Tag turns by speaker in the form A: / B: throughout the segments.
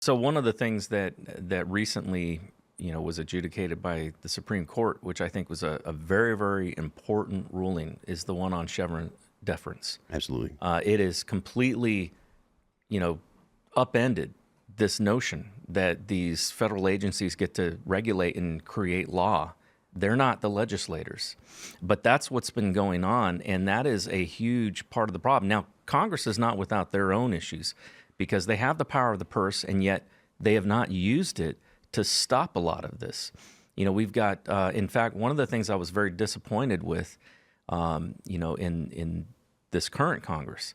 A: So one of the things that recently, was adjudicated by the Supreme Court, which I think was a very, very important ruling, is the one on Chevron deference.
B: Absolutely.
A: It is completely, upended this notion that these federal agencies get to regulate and create law. They're not the legislators. But that's what's been going on, and that is a huge part of the problem. Now, Congress is not without their own issues because they have the power of the purse, and yet they have not used it to stop a lot of this. We've got, in fact, one of the things I was very disappointed with, in this current Congress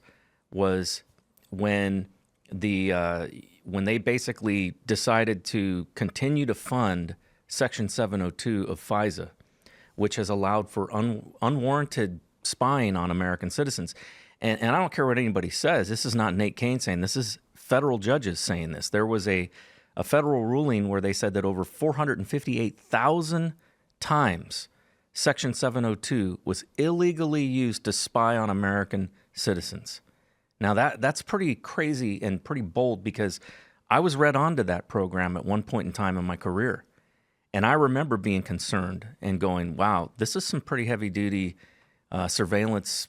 A: was when they basically decided to continue to fund Section 702 of FISA, which has allowed for unwarranted spying on American citizens. And I don't care what anybody says. This is not Nate Kane saying this. Is federal judges saying this. There was a federal ruling where they said that over 458,000 times Section 702 was illegally used to spy on American citizens. Now, that's pretty crazy and pretty bold because I was read onto that program at one point in time in my career. And I remember being concerned and going, wow, this is some pretty heavy-duty surveillance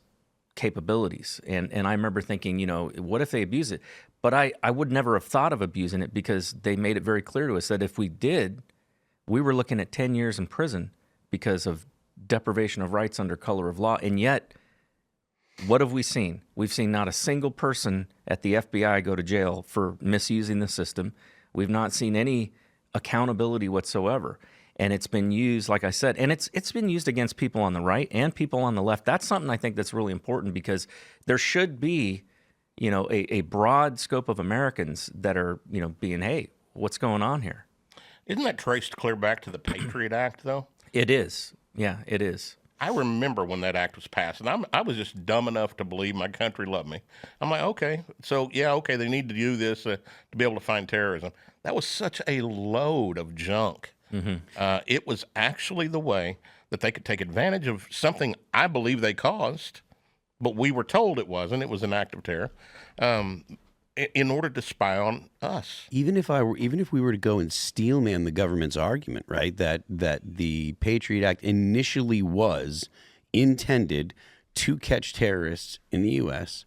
A: capabilities. And I remember thinking, what if they abuse it? But I would never have thought of abusing it because they made it very clear to us that if we did, we were looking at 10 years in prison because of deprivation of rights under color of law. And yet, what have we seen? We've seen not a single person at the FBI go to jail for misusing the system. We've not seen any accountability whatsoever. And it's been used, like I said, and it's been used against people on the right and people on the left. That's something I think that's really important because there should be, a broad scope of Americans that are, being, hey, what's going on here?
C: Isn't that traced clear back to the Patriot Act, though?
A: It is. Yeah, it is.
C: I remember when that act was passed, and I was just dumb enough to believe my country loved me. I'm like, okay, so yeah, okay, they need to do this to be able to find terrorism. That was such a load of junk. Mm-hmm. It was actually the way that they could take advantage of something I believe they caused, but we were told it wasn't. It was an act of terror. In order to spy on us.
B: Even if we were to go and steelman the government's argument, right, that the Patriot Act initially was intended to catch terrorists in the U.S.,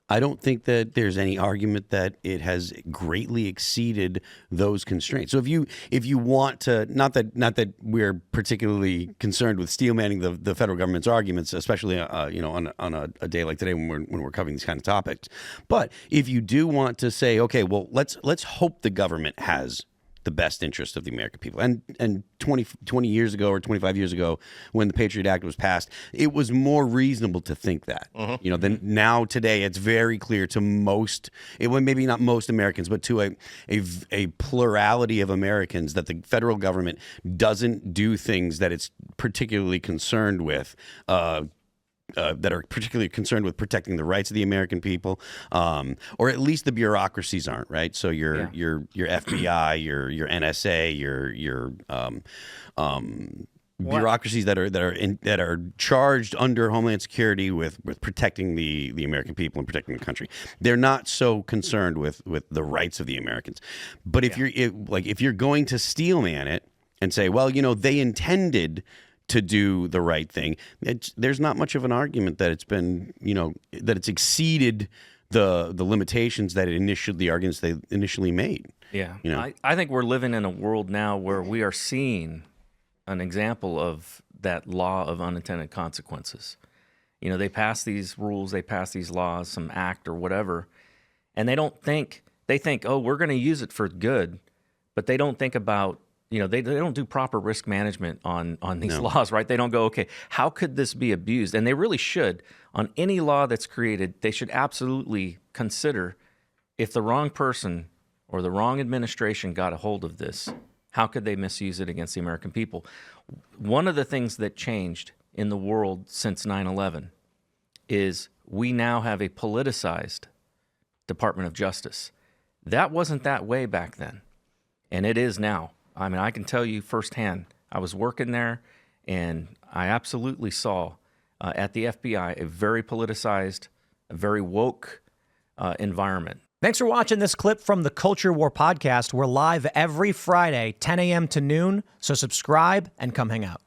B: I don't think that there's any argument that it has greatly exceeded those constraints. So if you want to, not that we're particularly concerned with steelmanning the federal government's arguments, especially on a day like today when we're covering these kind of topics, but if you do want to say, okay, well let's hope the government has the best interest of the American people. And 20 years ago or 25 years ago, when the Patriot Act was passed, it was more reasonable to think that. Mm-hmm. Then now today, it's very clear to maybe not most Americans, but to a plurality of Americans that the federal government doesn't do things that it's particularly concerned with. That are particularly concerned with protecting the rights of the American people, or at least the bureaucracies aren't, right? So your FBI, your NSA, your bureaucracies that are charged under Homeland Security with protecting the American people and protecting the country. They're not so concerned with the rights of the Americans. But if you're going to steelman it and say, well, they intended to do the right thing, there's not much of an argument that it's been, that it's exceeded the limitations that the arguments they initially made.
A: Yeah, I think we're living in a world now where we are seeing an example of that law of unintended consequences. They pass these rules, they pass these laws, some act or whatever, and they think, oh, we're going to use it for good, but they don't think about, they don't do proper risk management on these laws, right? They don't go, okay, how could this be abused? And they really should. On any law that's created, they should absolutely consider if the wrong person or the wrong administration got a hold of this, how could they misuse it against the American people? One of the things that changed in the world since 9/11 is we now have a politicized Department of Justice. That wasn't that way back then, and it is now. I mean, I can tell you firsthand, I was working there, and I absolutely saw at the FBI a very politicized, a very woke environment.
D: Thanks for watching this clip from the Culture War podcast. We're live every Friday, 10 a.m. to noon, so subscribe and come hang out.